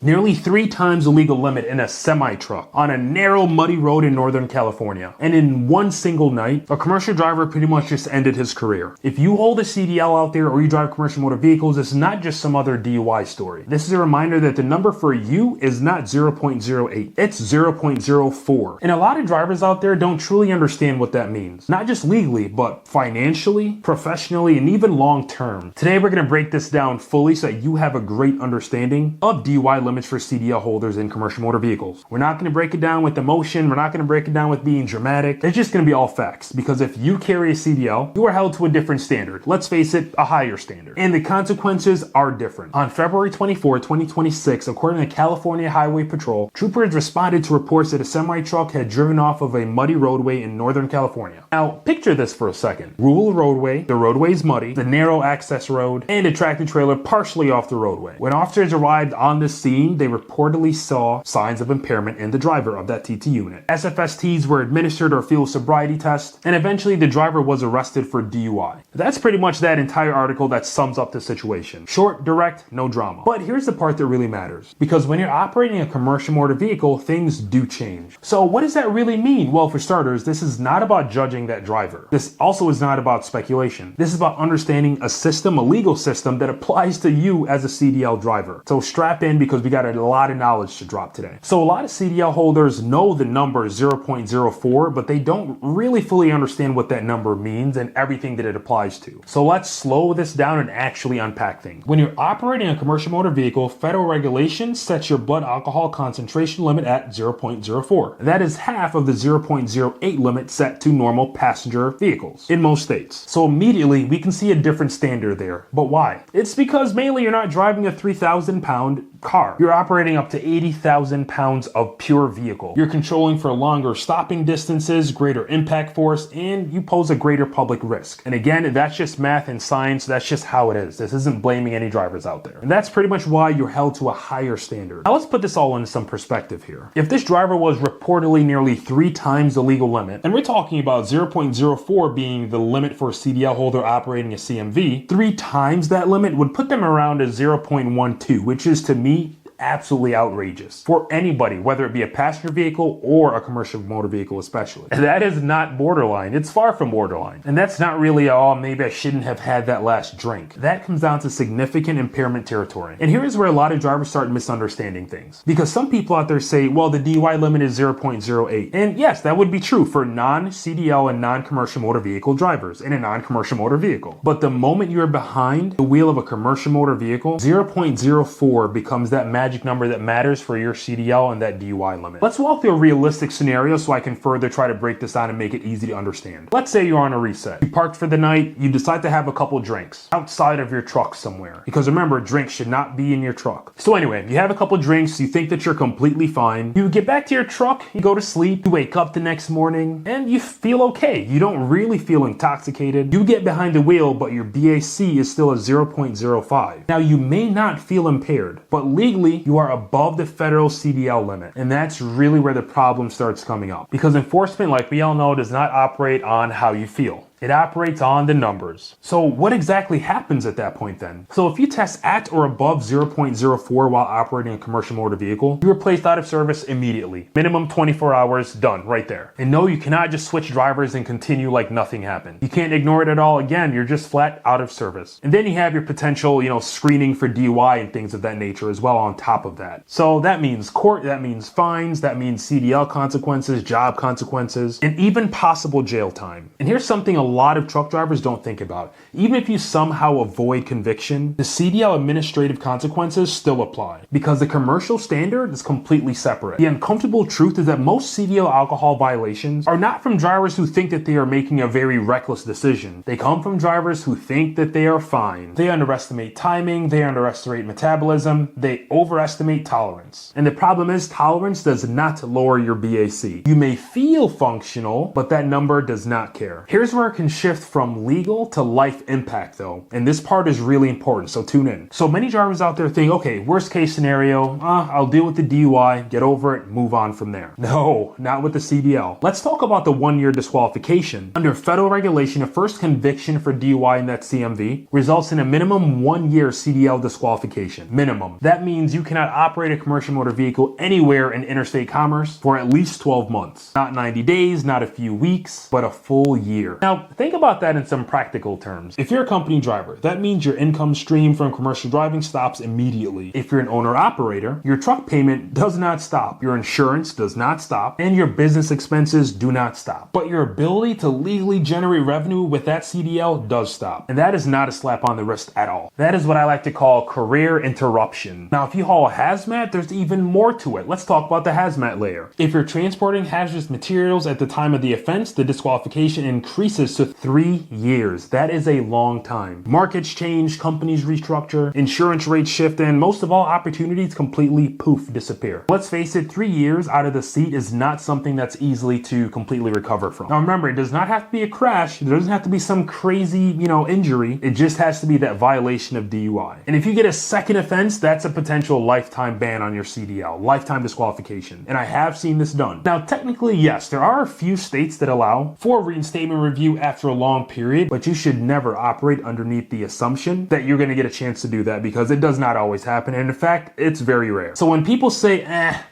Nearly 3 times the legal limit in a semi-truck on a narrow, muddy road in Northern California. And in one single night, a commercial driver pretty much just ended his career. If you hold a CDL out there or you drive commercial motor vehicles, it's not just some other DUI story. This is a reminder that the number for you is not 0.08, it's 0.04. And a lot of drivers out there don't truly understand what that means. Not just legally, but financially, professionally, and even long-term. Today, we're going to break this down fully so that you have a great understanding of DUI limits for CDL holders in commercial motor vehicles. We're not going to break it down with emotion. We're not going to break it down with being dramatic. It's just going to be all facts, because if you carry a CDL, you are held to a different standard. Let's face it, a higher standard. And the consequences are different. On February 24, 2026, according to California Highway Patrol, troopers responded to reports that a semi-truck had driven off of a muddy roadway in Northern California. Now, picture this for a second. Rural roadway, the roadway is muddy, the narrow access road, and a tractor trailer partially off the roadway. When officers arrived on the scene, they reportedly saw signs of impairment in the driver of that TT unit. SFSTs were administered or field sobriety tests, and eventually the driver was arrested for DUI. That's pretty much that entire article that sums up the situation. Short, direct, no drama. But here's the part that really matters, because when you're operating a commercial motor vehicle, things do change. So what does that really mean? Well, for starters, this is not about judging that driver. This also is not about speculation. This is about understanding a system, a legal system that applies to you as a CDL driver. So strap in, because we got a lot of knowledge to drop today. So a lot of CDL holders know the number 0.04, but they don't really fully understand what that number means and everything that it applies to. So let's slow this down and actually unpack things. When you're operating a commercial motor vehicle, federal regulation sets your blood alcohol concentration limit at 0.04. That is half of the 0.08 limit set to normal passenger vehicles in most states. So immediately we can see a different standard there. But why? It's because mainly you're not driving a 3,000-pound car. You're operating up to 80,000 pounds of pure vehicle. You're controlling for longer stopping distances, greater impact force, and you pose a greater public risk. And again, that's just math and science. That's just how it is. This isn't blaming any drivers out there. And that's pretty much why you're held to a higher standard. Now let's put this all into some perspective here. If this driver was reportedly nearly 3 times the legal limit, and we're talking about 0.04 being the limit for a CDL holder operating a CMV, 3 times that limit would put them around a 0.12, which is, to me, absolutely outrageous for anybody, whether it be a passenger vehicle or a commercial motor vehicle especially. And that is not borderline. It's far from borderline. And that's not really, oh, maybe I shouldn't have had that last drink. That comes down to significant impairment territory. And here is where a lot of drivers start misunderstanding things. Because some people out there say, well, the DUI limit is 0.08. And yes, that would be true for non-CDL and non-commercial motor vehicle drivers in a non-commercial motor vehicle. But the moment you're behind the wheel of a commercial motor vehicle, 0.04 becomes that magic number that matters for your CDL and that DUI limit. Let's walk through a realistic scenario so I can further try to break this down and make it easy to understand. Let's say you're on a reset. You parked for the night, you decide to have a couple drinks outside of your truck somewhere. Because remember, drinks should not be in your truck. So anyway, you have a couple drinks, you think that you're completely fine. You get back to your truck, you go to sleep, you wake up the next morning, and you feel okay. You don't really feel intoxicated. You get behind the wheel, but your BAC is still a 0.05. Now, you may not feel impaired, but legally, you are above the federal CDL limit. And that's really where the problem starts coming up. Because enforcement, like we all know, does not operate on how you feel. It operates on the numbers. So what exactly happens at that point then? So if you test at or above 0.04 while operating a commercial motor vehicle, you are placed out of service immediately. Minimum 24 hours, done, right there. And no, you cannot just switch drivers and continue like nothing happened. You can't ignore it at all. Again, you're just flat out of service. And then you have your potential, screening for DUI and things of that nature as well on top of that. So that means court, that means fines, that means CDL consequences, job consequences, and even possible jail time. And here's something a lot of truck drivers don't think about. Even if you somehow avoid conviction, the CDL administrative consequences still apply because the commercial standard is completely separate. The uncomfortable truth is that most CDL alcohol violations are not from drivers who think that they are making a very reckless decision. They come from drivers who think that they are fine. They underestimate timing, they underestimate metabolism, they overestimate tolerance. And the problem is tolerance does not lower your BAC. You may feel functional, but that number does not care. Here's where it can shift from legal to life impact though. And this part is really important, so tune in. So many drivers out there think, okay, worst case scenario, I'll deal with the DUI, get over it, move on from there. No, not with the CDL. Let's talk about the 1-year disqualification. Under federal regulation, a first conviction for DUI in that CMV results in a minimum 1-year CDL disqualification. Minimum. That means you cannot operate a commercial motor vehicle anywhere in interstate commerce for at least 12 months. Not 90 days, not a few weeks, but a full year. Now, think about that in some practical terms. If you're a company driver, that means your income stream from commercial driving stops immediately. If you're an owner-operator, your truck payment does not stop, your insurance does not stop, and your business expenses do not stop. But your ability to legally generate revenue with that CDL does stop. And that is not a slap on the wrist at all. That is what I like to call career interruption. Now, if you haul hazmat, there's even more to it. Let's talk about the hazmat layer. If you're transporting hazardous materials at the time of the offense, the disqualification increases to 3 years. That is a long time. Markets change, companies restructure, insurance rates shift, and most of all, opportunities completely poof disappear. Let's face it, 3 years out of the seat is not something that's easily to completely recover from. Now remember, it does not have to be a crash. There doesn't have to be some crazy, injury. It just has to be that violation of DUI. And if you get a second offense, that's a potential lifetime ban on your CDL, lifetime disqualification. And I have seen this done. Now, technically, yes, there are a few states that allow for reinstatement review after a long period, but you should never operate underneath the assumption that you're going to get a chance to do that, because it does not always happen. And in fact, it's very rare. So when people say,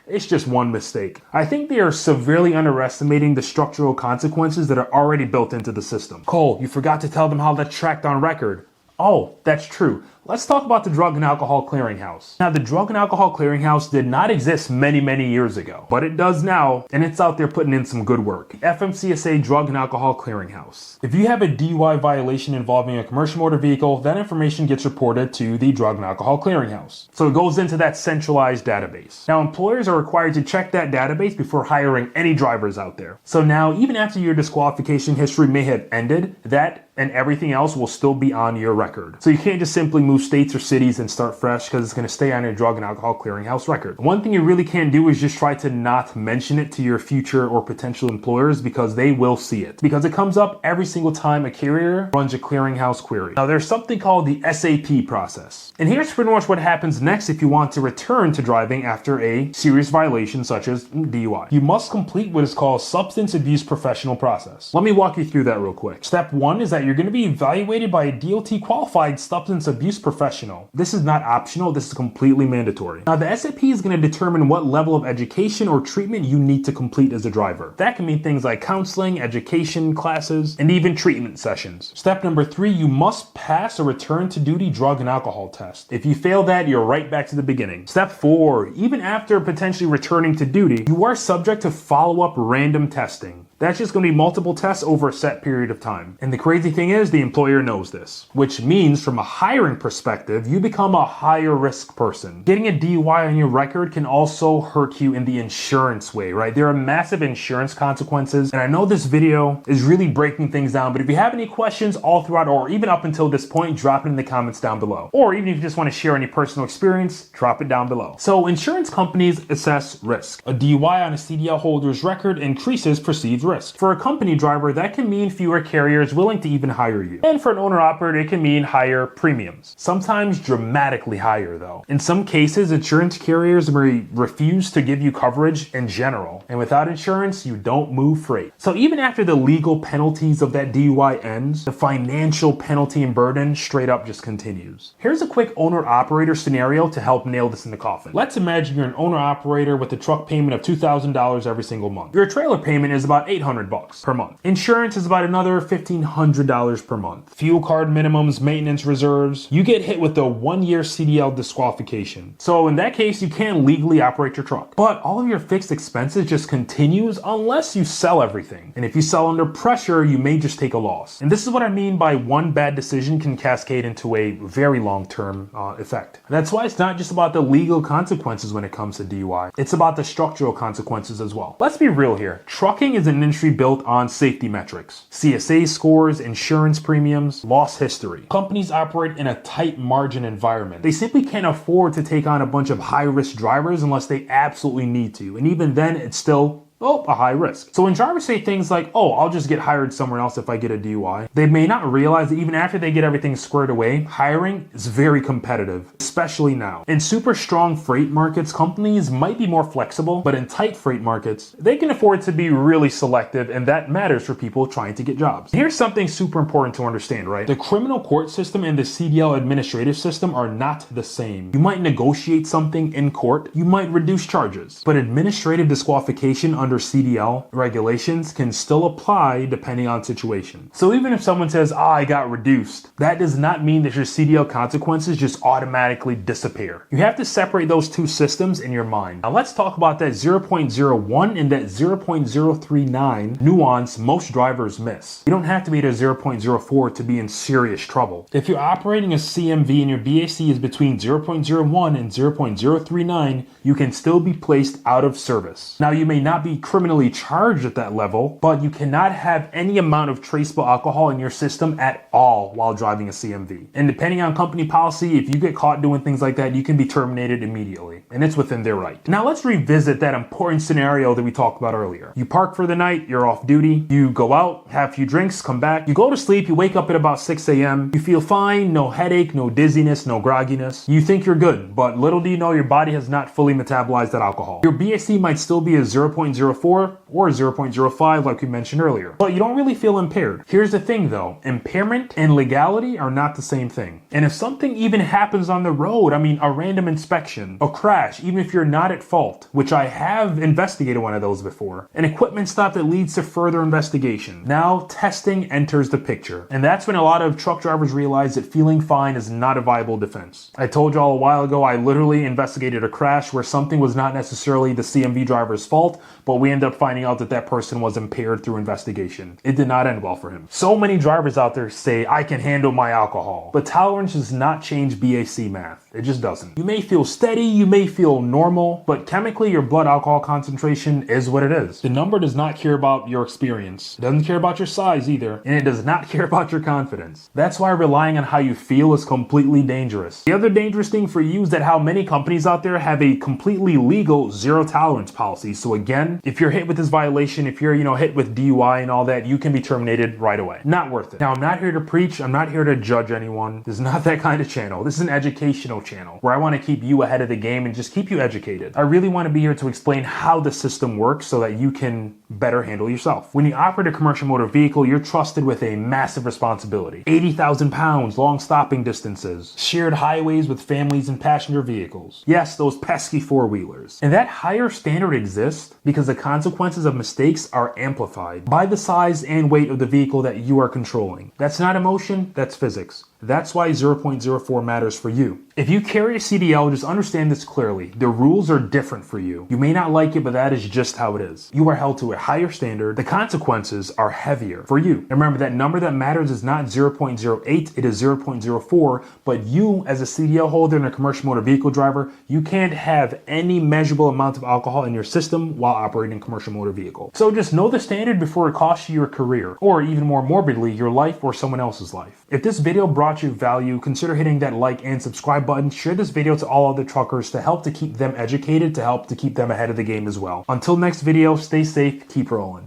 it's just one mistake, I think they are severely underestimating the structural consequences that are already built into the system. Cole, you forgot to tell them how that's tracked on record. Oh, that's true. Let's talk about the Drug and Alcohol Clearinghouse. Now, the Drug and Alcohol Clearinghouse did not exist many, many years ago, but it does now, and it's out there putting in some good work. FMCSA Drug and Alcohol Clearinghouse. If you have a DUI violation involving a commercial motor vehicle, that information gets reported to the Drug and Alcohol Clearinghouse. So it goes into that centralized database. Now, employers are required to check that database before hiring any drivers out there. So now, even after your disqualification history may have ended, that and everything else will still be on your record. So you can't just simply move states or cities and start fresh, because it's going to stay on your Drug and Alcohol Clearinghouse record. One thing you really can't do is just try to not mention it to your future or potential employers, because they will see it. Because it comes up every single time a carrier runs a clearinghouse query. Now, there's something called the SAP process. And here's pretty much what happens next if you want to return to driving after a serious violation such as DUI. You must complete what is called substance abuse professional process. Let me walk you through that real quick. Step 1 is that you're going to be evaluated by a DOT qualified substance abuse professional. This is not optional, this is completely mandatory. Now, the SAP is going to determine what level of education or treatment you need to complete as a driver. That can mean things like counseling, education, classes, and even treatment sessions. Step number 3, you must pass a return to duty drug and alcohol test. If you fail that, you're right back to the beginning. Step 4, even after potentially returning to duty, you are subject to follow-up random testing. That's just going to be multiple tests over a set period of time. And the crazy thing is, the employer knows this, which means from a hiring perspective, you become a higher risk person. Getting a DUI on your record can also hurt you in the insurance way, right? There are massive insurance consequences. And I know this video is really breaking things down, but if you have any questions all throughout or even up until this point, drop it in the comments down below. Or even if you just want to share any personal experience, drop it down below. So insurance companies assess risk. A DUI on a CDL holder's record increases perceived risk. For a company driver, that can mean fewer carriers willing to even hire you. And for an owner-operator, it can mean higher premiums. Sometimes dramatically higher, though. In some cases, insurance carriers may refuse to give you coverage in general. And without insurance, you don't move freight. So even after the legal penalties of that DUI ends, the financial penalty and burden straight up just continues. Here's a quick owner-operator scenario to help nail this in the coffin. Let's imagine you're an owner-operator with a truck payment of $2,000 every single month. Your trailer payment is about $800 per month. Insurance is about another $1,500 per month. Fuel card minimums, maintenance reserves. You get hit with a 1-year CDL disqualification. So in that case, you can't legally operate your truck. But all of your fixed expenses just continues unless you sell everything. And if you sell under pressure, you may just take a loss. And this is what I mean by one bad decision can cascade into a very long-term effect. And that's why it's not just about the legal consequences when it comes to DUI. It's about the structural consequences as well. Let's be real here. Trucking is an industry built on safety metrics. CSA scores, insurance premiums, loss history. Companies operate in a tight margin environment. They simply can't afford to take on a bunch of high-risk drivers unless they absolutely need to. And even then, it's still Oh, a high risk. So when drivers say things like, oh, I'll just get hired somewhere else if I get a DUI, they may not realize that even after they get everything squared away, hiring is very competitive, especially now. In super strong freight markets, companies might be more flexible, but in tight freight markets, they can afford to be really selective, and that matters for people trying to get jobs. Here's something super important to understand, right? The criminal court system and the CDL administrative system are not the same. You might negotiate something in court, you might reduce charges, but administrative disqualification under CDL regulations can still apply depending on situation. So even if someone says, I got reduced, that does not mean that your CDL consequences just automatically disappear. You have to separate those two systems in your mind. Now let's talk about that 0.01 and that 0.039 nuance most drivers miss. You don't have to be at a 0.04 to be in serious trouble. If you're operating a CMV and your BAC is between 0.01 and 0.039, you can still be placed out of service. Now you may not be criminally charged at that level, but you cannot have any amount of traceable alcohol in your system at all while driving a CMV. And depending on company policy, if you get caught doing things like that, you can be terminated immediately, and it's within their right. Now let's revisit that important scenario that we talked about earlier. You park for the night, you're off duty, you go out, have a few drinks, come back, you go to sleep, you wake up at about 6 a.m., you feel fine, no headache, no dizziness, no grogginess. You think you're good, but little do you know your body has not fully metabolized that alcohol. Your BAC might still be a 0.04 or 0.05 like we mentioned earlier, but you don't really feel impaired. Here's the thing though, impairment and legality are not the same thing. And if something even happens on the road, I mean a random inspection, a crash, even if you're not at fault, which I have investigated one of those before, an equipment stop that leads to further investigation. Now testing enters the picture. And that's when a lot of truck drivers realize that feeling fine is not a viable defense. I told y'all a while ago, I literally investigated a crash where something was not necessarily the CMV driver's fault, but we ended up finding out that that person was impaired through investigation. It did not end well for him. So many drivers out there say, I can handle my alcohol, but tolerance does not change BAC math. It just doesn't. You may feel steady, you may feel normal, but chemically your blood alcohol concentration is what it is. The number does not care about your experience. It doesn't care about your size either, and it does not care about your confidence. That's why relying on how you feel is completely dangerous. The other dangerous thing for you is that how many companies out there have a completely legal zero tolerance policy. So again, if you're hit with this violation, if you're, hit with DUI and all that, you can be terminated right away. Not worth it. Now, I'm not here to preach. I'm not here to judge anyone. This is not that kind of channel. This is an educational channel where I want to keep you ahead of the game and just keep you educated. I really want to be here to explain how the system works so that you can better handle yourself. When you operate a commercial motor vehicle, you're trusted with a massive responsibility. 80,000 pounds, long stopping distances, shared highways with families and passenger vehicles. Yes, those pesky four-wheelers. And that higher standard exists because the consequences of mistakes are amplified by the size and weight of the vehicle that you are controlling. That's not emotion, that's physics. That's why 0.04 matters for you. If you carry a CDL, just understand this clearly. The rules are different for you. You may not like it, but that is just how it is. You are held to a higher standard. The consequences are heavier for you. And remember, that number that matters is not 0.08, it is 0.04, but you as a CDL holder and a commercial motor vehicle driver, you can't have any measurable amount of alcohol in your system while operating a commercial motor vehicle. So just know the standard before it costs you your career, or even more morbidly, your life or someone else's life. If this video brought you value, consider hitting that like and subscribe button. Share this video to all other truckers to help to keep them educated, to help to keep them ahead of the game as well. Until next video, stay safe, keep rolling.